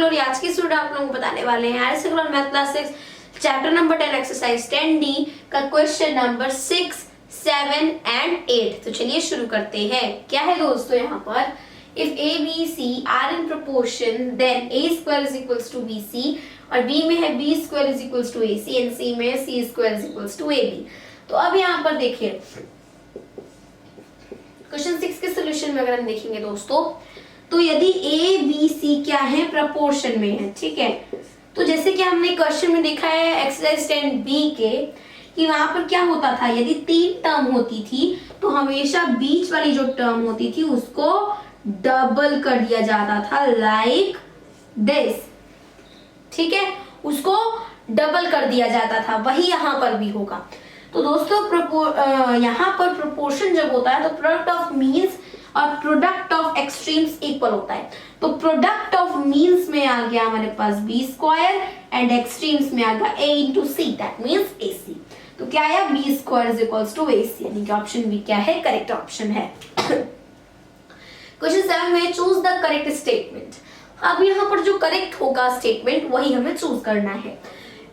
Glory आज की student आप लोगों को बताने वाले हैं higher secondary math class 6 chapter number 10 exercise 10D का क्वेश्चन नंबर 6, 7 एंड 8। तो चलिए शुरू करते हैं। क्या है दोस्तों यहाँ पर, if A, B, C are in proportion then A square is equals to BC और B में है B square is equals to AC and C में है C square is equals to AB। तो अब यहाँ पर देखिए क्वेश्चन 6 के सोल्यूशन में अगर हम देखेंगे दोस्तों, तो यदि A, B, C क्या है प्रपोर्शन में है, ठीक है। तो जैसे कि हमने क्वेश्चन में देखा है एक्सरसाइज 10B के कि वहां पर क्या होता था, यदि 3 टर्म होती थी तो हमेशा बीच वाली जो टर्म होती थी उसको डबल कर दिया जाता था, लाइक दिस, ठीक है, उसको डबल कर दिया जाता था। वही यहाँ पर भी होगा। तो दोस्तों यहाँ पर प्रोपोर्शन जब होता है तो प्रोडक्ट ऑफ मीन्स और प्रोडक्ट ऑफ एक्सट्रीम्स इक्वल होता है। तो प्रोडक्ट ऑफ मीन्स में आ गया हमारे पास बी स्क्वायर एंड एक्सट्रीम्स में आ गया A into C, that means A C. तो क्या आया, B square is equals to A C, यानी कि ऑप्शन बी क्या है, करेक्ट ऑप्शन है। क्वेश्चन 7 में चूज द करेक्ट स्टेटमेंट। अब यहाँ पर जो करेक्ट होगा स्टेटमेंट वही हमें चूज करना है।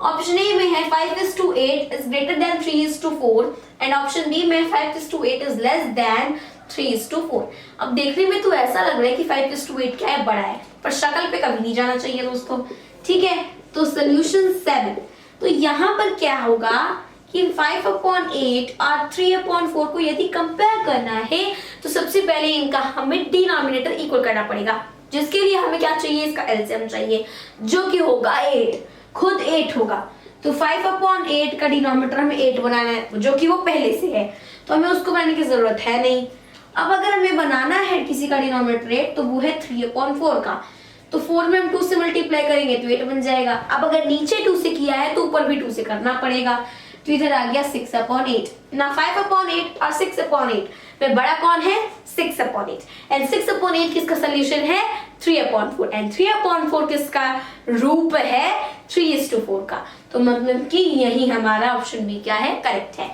ऑप्शन ए में है 5:8 is greater than 3:4 and option B में 5:8 is less than 3:4। अब देखने में तो ऐसा लग रहा है कि 5:8 क्या है, बड़ा है, पर शक्ल पे कभी नहीं जाना चाहिए दोस्तों, ठीक है। तो सोल्यूशन 7, तो यहाँ पर क्या होगा कि 5/8 और 3/4 को यदि कंपेयर करना है तो सबसे पहले इनका हमें डिनोमिनेटर इक्वल करना पड़ेगा, जिसके लिए हमें क्या चाहिए, इसका एलसीएम चाहिए, जो कि होगा 8, खुद 8 होगा। तो 5/8 का डिनोमिनेटर हमें 8 बनाना है, जो कि वो पहले से है, तो हमें उसको बनाने की जरूरत है नहीं। अब अगर हमें बनाना है किसी का डिनोमिनेटर 8 तो वो है 3/4 का, तो 4 में हम 2 से मल्टीप्लाई करेंगे तो 8 बन जाएगा। अब अगर नीचे 2 से किया है तो ऊपर भी 2 से करना पड़ेगा, तो इधर आ गया 6/8 ना। 5/8 और 6/8 में बड़ा कौन है, 6/8 एंड 6/8 किसका सोल्यूशन है, 3/4 एंड 3/4 किसका रूप है, 3:4 का। तो मतलब कि यही हमारा ऑप्शन बी क्या है, करेक्ट है।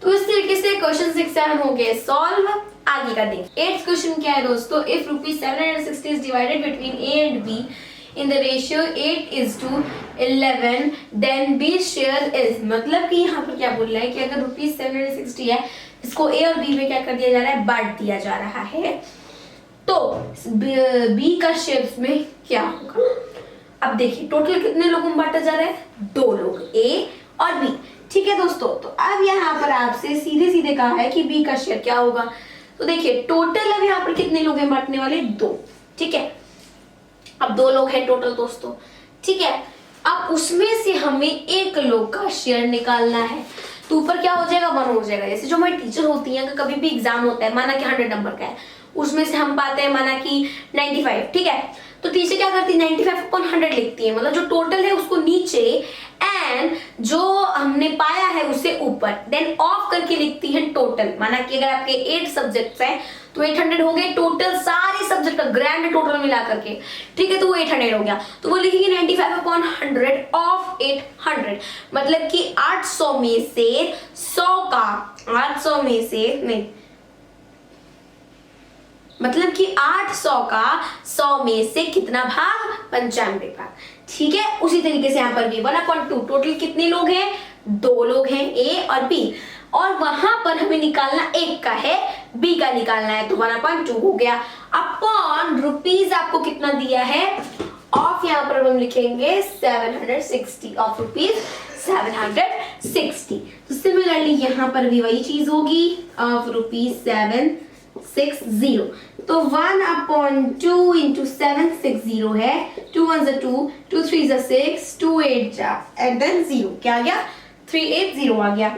तो इस तरीके से क्वेश्चन 6, 7 हो गए सॉल्व। आगे का देखें। 8th क्वेश्चन क्या है दोस्तों, if ₹760 is divided between A and B in the ratio 8:11 then B share is, मतलब कि यहाँ पर क्या बोल रहा है कि अगर ₹760 है, इसको A और B में क्या कर दिया जा रहा है, बांट दिया जा रहा है, तो B का शेयर में क्या होगा। अब देखिए टोटल कितने लोगों में बांटा जा रहा है, 2 लोग, A और B, ठीक है दोस्तों। तो अब यहाँ पर आपसे सीधे सीधे कहा है कि B का शेयर क्या होगा। तो देखिए टोटल अब यहाँ पर कितने लोग हैं बांटने वाले, 2, ठीक है। अब 2 लोग हैं टोटल दोस्तों, ठीक है। अब उसमें से हमें 1 लोग का शेयर निकालना है, तो ऊपर क्या हो जाएगा, 1 हो जाएगा। जैसे जो हमारी टीचर होती हैं, कभी भी एग्जाम होता है, माना कि 100 नंबर का है, उसमें से हम पाते हैं माना कि 95, ठीक है। तो टीचर क्या करती है, 95/100 लिखती है, मतलब जो टोटल है उसको नीचे एंड जो हमने पाया है उसे ऊपर, देन ऑफ करके लिखती है टोटल। माना कि अगर आपके 8 सब्जेक्ट्स हैं तो 800 हो गए टोटल, सारे सब्जेक्ट का ग्रैंड टोटल मिला करके, ठीक है। तो वो 800 हो गया, तो वो लिखेंगे 95/100 ऑफ 800, मतलब कि 800 में से 100 का, 800 में से नहीं, मतलब कि 800 का 100 में से कितना भाग, 95 भाग, ठीक है। उसी तरीके से यहाँ पर भी 1/2, टोटल कितने लोग हैं, 2 लोग हैं, A और B, और वहां पर हमें निकालना 1 का है, B का निकालना है, तो 1/2 हो गया। अपॉन रुपीज आपको कितना दिया है, ऑफ यहाँ पर हम लिखेंगे 760, ऑफ ₹760। तो सिमिलरली यहाँ पर भी वही चीज होगी, ऑफ ₹760। तो 1/2 इंटू 760 है, 2 1 2, 2 3 6, 2 8 एंड देन 0, क्या आ गया, 380 आ गया।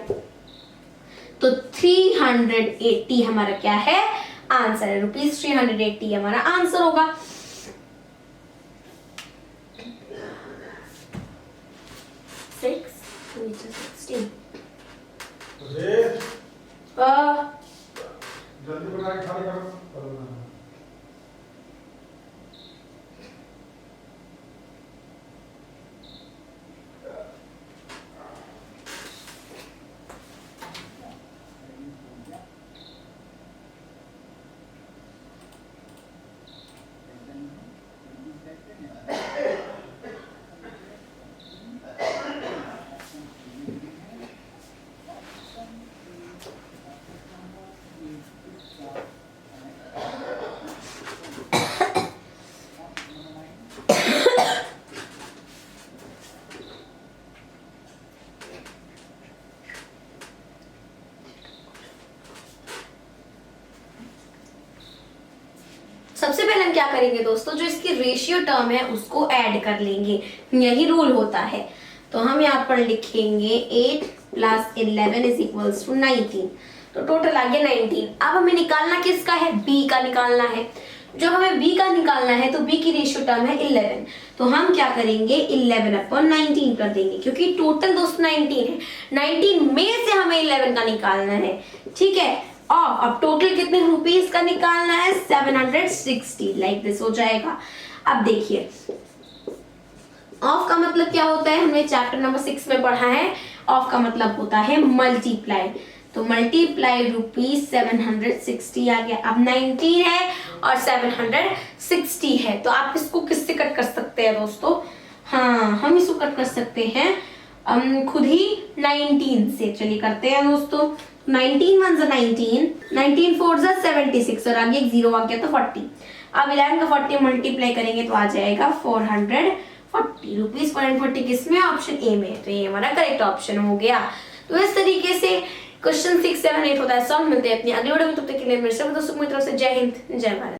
तो 380 हमारा क्या है, आंसर है, ₹380 हमारा आंसर होगा। जल्दी बना के खाली करो। करेंगे दोस्तों, जो इसकी रेशियो टर्म है उसको ऐड कर लेंगे, यही रूल होता है। तो हम यहाँ पर लिखेंगे 8 + 11 = 19, तो टोटल आ गया 19। अब हमें निकालना किसका है, b का निकालना है। जो हमें b का निकालना है तो b की रेशियो टर्म है 11, तो हम क्या करेंगे 11/19 कर देंगे, क्योंकि टोटल दोस्तों 19 है, 19 में से हमें 11 का निकालना है, ठीक है। और अब टोटल कितने रुपीस का निकालना है, 760, लाइक दिस हो जाएगा। अब देखिए ऑफ का मतलब क्या होता है, हमने चैप्टर नंबर 6 में पढ़ा है, ऑफ का मतलब होता है मल्टीप्लाई, तो मल्टीप्लाई ₹760 आ गया। अब 19 है और 760 है, तो आप इसको किससे कट कर सकते हैं दोस्तों, हाँ हम इसको कट कर सकते हैं खुद ही 19 से। चलिए करते हैं दोस्तों, 19 1 19, 19 4 76 और आगे एक 0 आ गया तो 40। अब 11 का 40 मल्टीप्लाई करेंगे तो आ जाएगा 440 रुपीज। 440 किसमें, ऑप्शन ए में, तो ये हमारा करेक्ट ऑप्शन हो गया। तो इस तरीके से क्वेश्चन 6 7 8 होता है। सब मिलते हैं अपनी अगली वीडियो में, तब तक के लिए मेरे सब दोस्तों की तरफ से जय हिंद जय भारत।